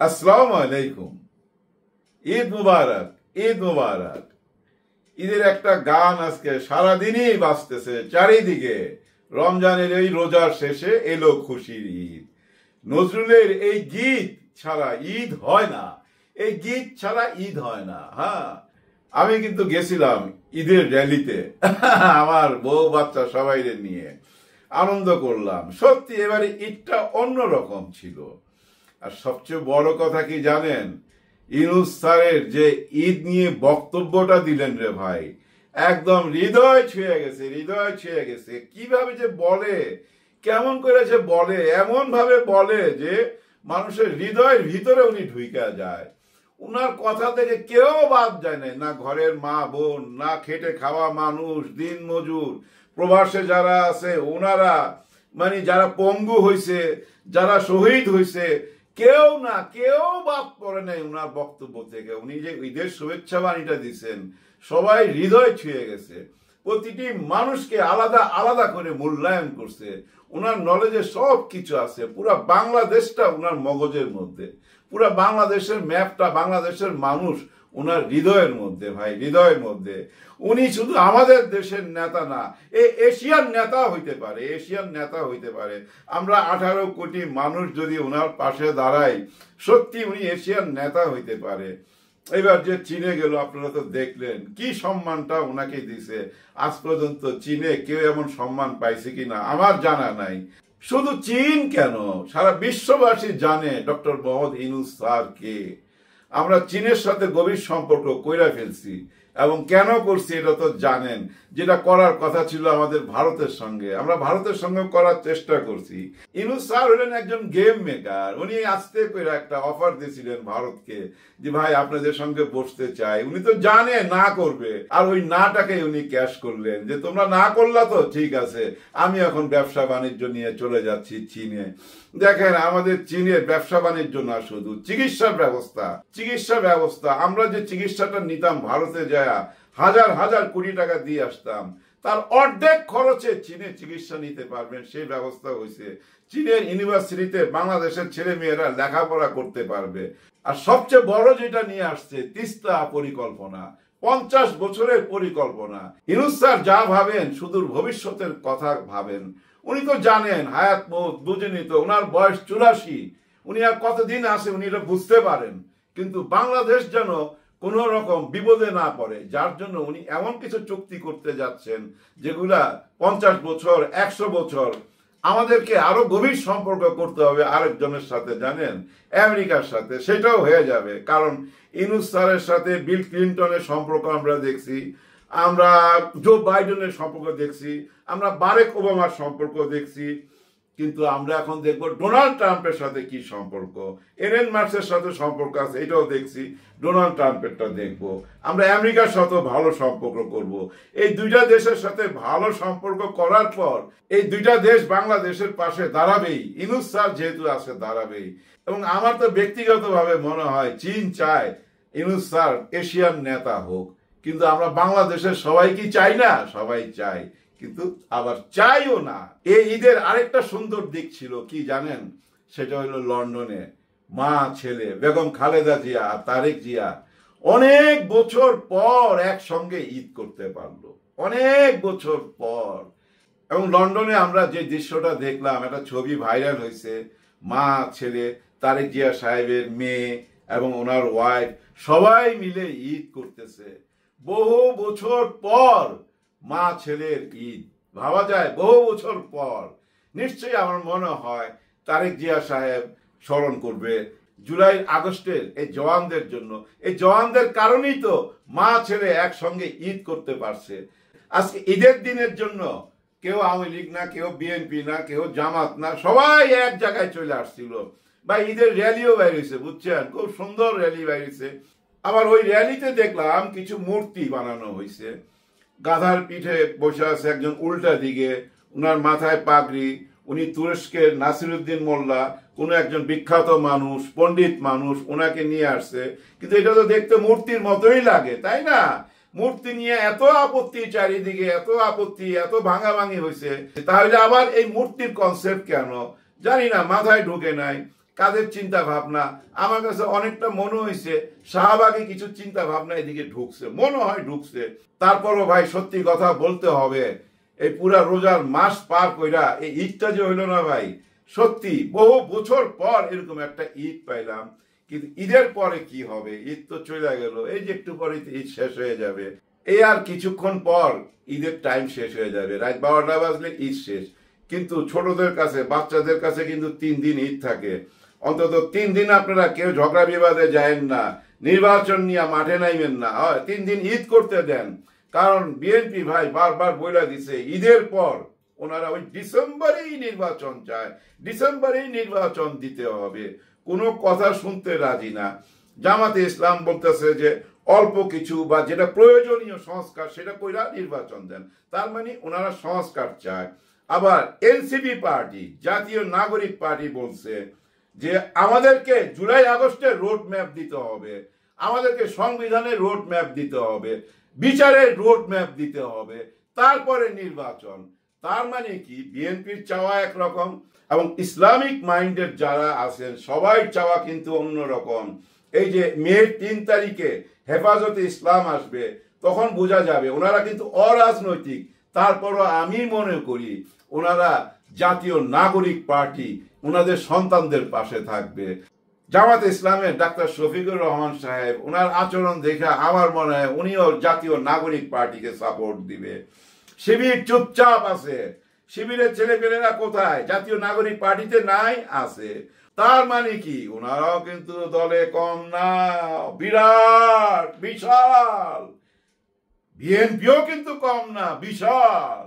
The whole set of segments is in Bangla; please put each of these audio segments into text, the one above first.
আসসালামু আলাইকুম। ঈদ মুবারক, ঈদ মুবারক। ঈদের একটা গান আজকে সারাদিনই বাজতেছে চারিদিকে। রমজানের এই রোজার শেষে এলো খুশির ঈদ। নজরুলের এই গীত ছাড়া ঈদ হয় না, এই গীত ছাড়া ঈদ হয় না। হ্যাঁ, আমি কিন্তু গেছিলাম ঈদের র্যালিতে আমার বউ বাচ্চা সবাই নিয়ে আনন্দ করলাম। সত্যি এবারে ঈদটা অন্যরকম ছিল। আর সবচেয়ে বড় কথা কি জানেন, ইউনূস স্যারের যে ঈদ নিয়ে বক্তব্যটা দিলেন রে ভাই, একদম হৃদয় ছুঁয়ে গেছে, হৃদয় ছুঁয়ে গেছে। কিভাবে যে বলে, কেমন করে যে বলে, এমন ভাবে বলে যে মানুষের হৃদয়ের ভিতরে উনি ঢুইকা যায়। উনার কথা থেকে কেউ বাদ যায় না, না ঘরের মা বোন, না খেটে খাওয়া মানুষ, দিন মজুর, প্রবাসে যারা আছে ওনারা, মানে যারা পঙ্গু হয়েছে, যারা শহীদ হয়েছে, কেউ না কেউ বাদ পড়ে নাই উনার বক্তব্য থেকে। উনি যে ঈদের শুভেচ্ছা বাণীটা দিচ্ছেন, সবাই হৃদয় ছুঁয়ে গেছে। প্রতিটি মানুষকে আলাদা আলাদা করে মূল্যায়ন করছে। উনার নলেজে সব কিছু আছে, পুরা বাংলাদেশটা উনার মগজের মধ্যে, পুরা বাংলাদেশের ম্যাপটা, বাংলাদেশের মানুষ উনার হৃদয়ের মধ্যে। ভাই, হৃদয়ের মধ্যে। উনি শুধু আমাদের দেশের নেতা না, এশিয়ার নেতা হইতে পারে, এশিয়ার নেতা হইতে পারে। আমরা 18 কোটি মানুষ যদি ওনার পাশে দাঁড়াই, সত্যি উনি এশিয়ার নেতা হইতে পারে। এবার যে চীনে গেল, আপনারা তো দেখলেন কি সম্মানটা ওনাকে দিছে। আজ পর্যন্ত চীনে কেউ এমন সম্মান পাইছে কিনা আমার জানা নাই। শুধু চীন কেন, সারা বিশ্ববাসী জানে ডক্টর মোহাম্মদ ইউনূস স্যার কে। আমরা চীনের সাথে গভীর সম্পর্ক কইরা ফেলছি, এবং কেন করছি এটা তো জানেন। যেটা করার কথা ছিল আমাদের ভারতের সঙ্গে, আমরা ভারতের সঙ্গে করার চেষ্টা করছি। ইউনূস স্যার হলেন একজন গেম মেকার। উনি আস্তে করে একটা অফার দিয়েছিলেন ভারতকে, যে ভাই আপনাদের সঙ্গে বসতে চাই। উনি তো জানে না করবে, আর ওই নাটাকে উনি ক্যাশ করলেন, যে তোমরা না করলা তো ঠিক আছে, আমি এখন ব্যবসা বাণিজ্য নিয়ে চলে যাচ্ছি চীনে। দেখেন, আমাদের চীনের ব্যবসা বাণিজ্য না, শুধু চিকিৎসার ব্যবস্থা, চিকিৎসা ব্যবস্থা। আমরা যে চিকিৎসাটা নিতাম ভারতে যায় হাজার হাজার কোটি টাকা দিয়ে আসতাম, তার অর্ধেক খরচে চীনে চিকিৎসা নিতে পারবেন সেই ব্যবস্থা হয়েছে। চীনের ইউনিভার্সিটিতে বাংলাদেশের ছেলে মেয়েরা লেখাপড়া করতে পারবে। আর সবচেয়ে বড় যেটা নিয়ে আসছে, তিস্তা পরিকল্পনা, 50 বছরের পরিকল্পনা। ইউনূস স্যার যা ভাবেন, সুদূর ভবিষ্যতের কথা ভাবেন। উনি তো জানেন হায়াত মৌত বুঝেনি তো, ওনার বয়স 84, উনি আর কতদিন আছে উনি এটা বুঝতে পারেন। কিন্তু বাংলাদেশ যেন কোন রকম বিপদে না পড়ে, যার জন্য উনি এমন কিছু চুক্তি করতে যাচ্ছেন যেগুলা 50 বছর, 100 বছর। আমাদেরকে আরো গভীর সম্পর্ক করতে হবে আরেকজনের সাথে, জানেন, আমেরিকার সাথে। সেটাও হয়ে যাবে, কারণ ইউনূস স্যারের সাথে বিল ক্লিনটনের সম্পর্ক আমরা দেখছি, আমরা জো বাইডেনের সম্পর্ক দেখছি, আমরা বারাক ওবামার সম্পর্ক দেখছি। কিন্তু আমরা এখন দেখবো ডোনাল্ড ট্রাম্পের সাথে কি সম্পর্ক, এলেন মাস্কের সাথে সম্পর্ক আছে, এটাও দেখছি। ডোনাল্ড ট্রাম্পেরটা দেখবো। আমরা আমেরিকার সাথে ভালো সম্পর্ক করব। এই দুইটা দেশের সাথে ভালো সম্পর্ক করার পর এই দুইটা দেশ বাংলাদেশের পাশে দাঁড়াবেই। ইউনূস স্যার যেহেতু আছে, দাঁড়াবেই। এবং আমার তো ব্যক্তিগতভাবে মনে হয় চীন চায় ইউনূস স্যার এশিয়ান নেতা হোক, কিন্তু আমরা বাংলাদেশের সবাই কি চাই না? সবাই চাই, কিন্তু আবার চাইও না। এই ঈদের আরেকটা সুন্দর দিক ছিল কি জানেন, সেটা হলো লন্ডনে মা ছেলে বেগম খালেদা জিয়া আর তারেক জিয়া অনেক বছর পর একসঙ্গে ঈদ করতে পারলো, অনেক বছর পর। এবং লন্ডনে আমরা যে দৃশ্যটা দেখলাম, একটা ছবি ভাইরাল হয়েছে, মা ছেলে, তারেক জিয়া সাহেবের মেয়ে এবং ওনার ওয়াইফ সবাই মিলে ঈদ করতেছে বহু বছর পর। মা ছেলের ঈদ, ভাবা যায়, বহু বছর পর। নিশ্চয়ই আমার মনে হয় তারেক জিয়া সাহেব স্মরণ করবে জুলাই আগস্টের এই জওয়ানদের জন্য। এই জওয়ানদের কারণেই তো মা ছেলে একসঙ্গে ঈদ করতে পারছে। আজকে ঈদের দিনের জন্য কেউ আওয়ামী লীগ না, কেউ বিএনপি না, কেউ জামাত না, সবাই এক জায়গায় চলে আসছিল। বা ঈদের র্যালিও বাইরেছে, বুঝছেন, খুব সুন্দর র্যালি বাইরেছে। আবার ওই র্যালিতে দেখলাম কিছু মূর্তি বানানো হয়েছে। গাধার পিঠে বসে আছে একজন উল্টা দিকে, উনার মাথায় পাগড়ি। উনি তুরস্কের নাসিরুদ্দিন মোল্লা, কোন একজন বিখ্যাত মানুষ, পণ্ডিত মানুষ, ওনাকে নিয়ে আসছে। কিন্তু এটা তো দেখতে মূর্তির মতোই লাগে, তাই না? মূর্তি নিয়ে এত আপত্তি, চারিদিকে এত আপত্তি, এত ভাঙাভাঙি হয়েছে। তাহলে আবার এই মূর্তির কনসেপ্ট কেন জানি না, মাথায় ঢুকে নাই। কাদের চিন্তা ভাবনা, আমার কাছে অনেকটা মনে হয়েছে শাহবাগে কিছু চিন্তা ভাবনা এদিকে ঢুকছে, মনে হয় ঢুকছে। তারপরও ভাই সত্যি কথা বলতে হবে, এই পুরা রোজার মাস পার কইরা এই ঈদটা যে হইল না ভাই, সত্যি বহু বছর পর এরকম একটা ঈদ পাইলাম। কিন্তু ঈদের পরে কি হবে? ঈদ তো চলে গেল, এই যে একটু পরে ঈদ শেষ হয়ে যাবে, এই আর কিছুক্ষণ পর ঈদের টাইম শেষ হয়ে যাবে, রাত 12টা বাজলে ঈদ শেষ। কিন্তু ছোটদের কাছে, বাচ্চাদের কাছে কিন্তু 3 দিন ঈদ থাকে। অন্তত 3 দিন আপনারা কেউ ঝগড়া বিবাদে যায়েন না, নির্বাচন নিয়ে মাঠে নাইবেন না, 3 দিন ঈদ করতে দেন। কারণ বিএনপি ভাই বারবার বইলা দিছে ঈদের পর ওনারা ওই ডিসেম্বরেই নির্বাচন চায়, ডিসেম্বরেই নির্বাচন দিতে হবে, কোনো কথা শুনতে রাজি না। জামাতে ইসলাম বলতেছে যে অল্প কিছু বা যেটা প্রয়োজনীয় সংস্কার সেটা কইরা নির্বাচন দেন, তার মানে ওনারা সংস্কার চায়। আবার এনসিপি পার্টি, জাতীয় নাগরিক পার্টি বলছে যে আমাদেরকে জুলাই আগস্টের রোড ম্যাপ দিতে হবে, আমাদেরকে সংবিধানের রোড ম্যাপ দিতে হবে, বিচারের রোড ম্যাপ দিতে হবে, তারপরে নির্বাচন। তার মানে কি বিএনপির চাওয়া একরকম এবং ইসলামিক মাইন্ডের যারা আছেন সবাই চাওয়া কিন্তু অন্যরকম। এই যে মের 3 তারিখে হেফাজতে ইসলাম আসবে, তখন বোঝা যাবে ওনারা কিন্তু অরাজনৈতিক। তারপরও আমি মনে করি ওনারা জাতীয় নাগরিক পার্টি ওনাদের সন্তানদের পাশে থাকবে। জামাত ইসলামের ডাক্তার শফিকুর রহমান সাহেব, ওনার আচরণ দেখে আমার মনে হয় উনিও জাতীয় নাগরিক পার্টিকে সাপোর্ট দিবে। শিবির চুপচাপ আছে, শিবিরের ছেলেপেলেরা কোথায়? জাতীয় নাগরিক পার্টিতে নাই, আছে। তার মানে কি ওনারাও কিন্তু দলে কম না, বিরাট বিশাল। বিএনপিও কিন্তু কম না, বিশাল।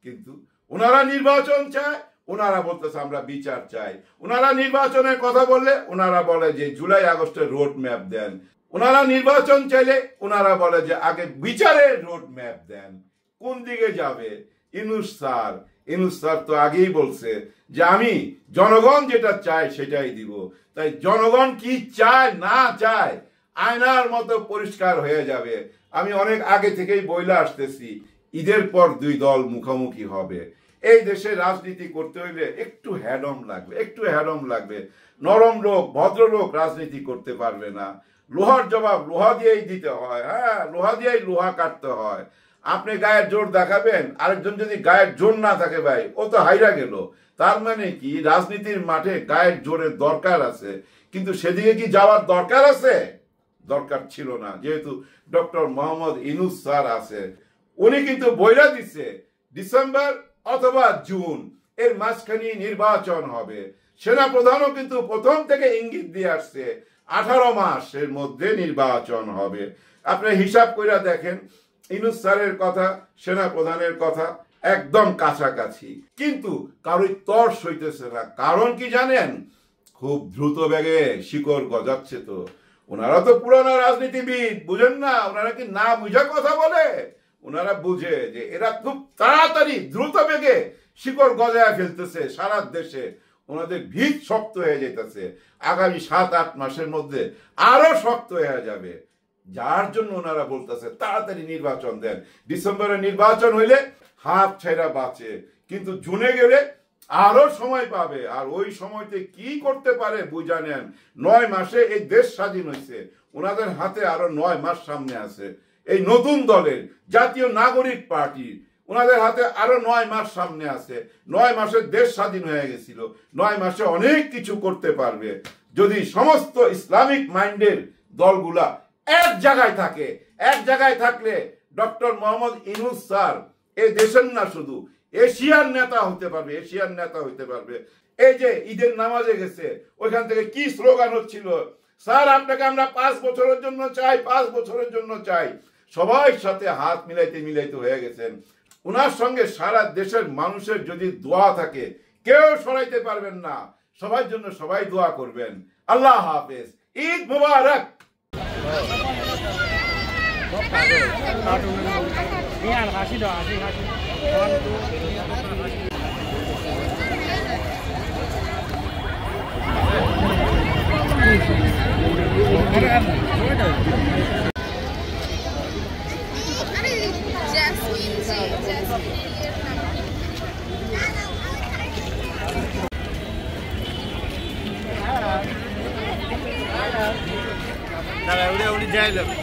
কিন্তু ওনারা নির্বাচন চায়, ওনারা বলতেছে আমরা বিচার চাই। ওনারা নির্বাচনের কথা বললে ওনারা বলে যে জুলাই আগস্টের রোড ম্যাপ দেন। ওনারা নির্বাচন চাইলে ওনারা বলে যে আগে বিচারের রোড ম্যাপ দেন। কোন দিকে যাবে? ইউনূস স্যার তো আগেই বলছে যে আমি জনগণ যেটা চায় সেটাই দিব। তাই জনগণ কি চায় না চায় আয়নার মতো পরিষ্কার হয়ে যাবে। আমি অনেক আগে থেকেই বইলা আসতেছি, ঈদের পর 2 দল মুখোমুখি হবে। এই দেশে রাজনীতি করতে হইলে একটু হ্যাডম লাগবে, একটু হ্যাডম লাগবে। নরম লোক, ভদ্রলোক রাজনীতি করতে পারবে না। লোহার জবাব লোহা দিয়েই দিতে হয়, হ্যাঁ, লোহা দিয়েই লোহা কাটতে হয়। আপনি গায়ের জোর দেখাবেন, আরেকজন যদি গায়ের জোর না থাকে ভাই ও তো হাইরা গেল। তার মানে কি রাজনীতির মাঠে গায়ের জোরের দরকার আছে, কিন্তু সেদিকে কি যাওয়ার দরকার আছে? দরকার ছিল না, যেহেতু ডক্টর মোহাম্মদ ইউনূস স্যার আছে। উনি কিন্তু বইলা দিচ্ছে ডিসেম্বর অথবা জুন এর মাঝখানে নির্বাচন হবে। সেনাপ্রধানও কিন্তু প্রথম থেকে ইঙ্গিত দিয়ে আসছে 18 মাসের মধ্যে নির্বাচন হবে। আপনি হিসাব করে দেখেন, ইউনূস স্যারের কথা, সেনাপ্রধানের কথা একদম কাছাকাছি, কিন্তু কারোই তর্স হইতেছে না। কারণ কি জানেন? খুব দ্রুত বেগে শিকড় গজাচ্ছে। তো ওনারা তো পুরানো রাজনীতিবিদ, বুঝেন না? ওনারা কি না বুঝা কথা বলে? ওনারা বুঝে যে এরা খুব তাড়াতাড়ি দ্রুত বেগে শিকড় গজায় ফেলতেছে সারা দেশে। ওনাদের ভিত শক্ত হয়ে যেতেছে, আগামী 7-8 মাসের মধ্যে আরো শক্ত হয়ে যাবে। যার জন্য ওনারা বলতেছে তাড়াতাড়ি নির্বাচন দেন। ডিসেম্বরে নির্বাচন হইলে হাত ছেড়া বাঁচে, কিন্তু জুনে গেলে আরো সময় পাবে। আর ওই সময়তে কি করতে পারে বুঝা নেন। 9 মাসে এই দেশ স্বাধীন হয়েছে, ওনাদের হাতে আরো 9 মাস সামনে আছে। এই নতুন দলের জাতীয় নাগরিক পার্টি, ওনাদের হাতে আরো 9 মাস সামনে আছে। 9 মাসে দেশ স্বাধীন হয়ে গেছিল, 9 মাসে অনেক কিছু করতে পারবে যদি সমস্ত ইসলামিক মাইন্ডের দলগুলা এক জায়গায় থাকে। এক জায়গায় থাকলে ডক্টর মোহাম্মদ ইউনূস স্যার এই দেশের না শুধু এশিয়ার নেতা হতে পারবে, এশিয়ার নেতা হতে পারবে। এই যে ঈদের নামাজে গেছে, ওইখান থেকে কি স্লোগান হচ্ছিল? স্যার আপনাকে আমরা 5 বছরের জন্য চাই, 5 বছরের জন্য চাই। সবাই সাথে হাত মিলাইতে মিলাইতে হয়ে গেছেন। ওনার সঙ্গে সারা দেশের মানুষের যদি দোয়া থাকে কেউ সরাইতে পারবেন না। সবার জন্য সবাই দোয়া করবেন। আল্লাহ হাফেজ, ঈদ মুবারক। দাঁড়া উড়ে উড়ে যাই যাবে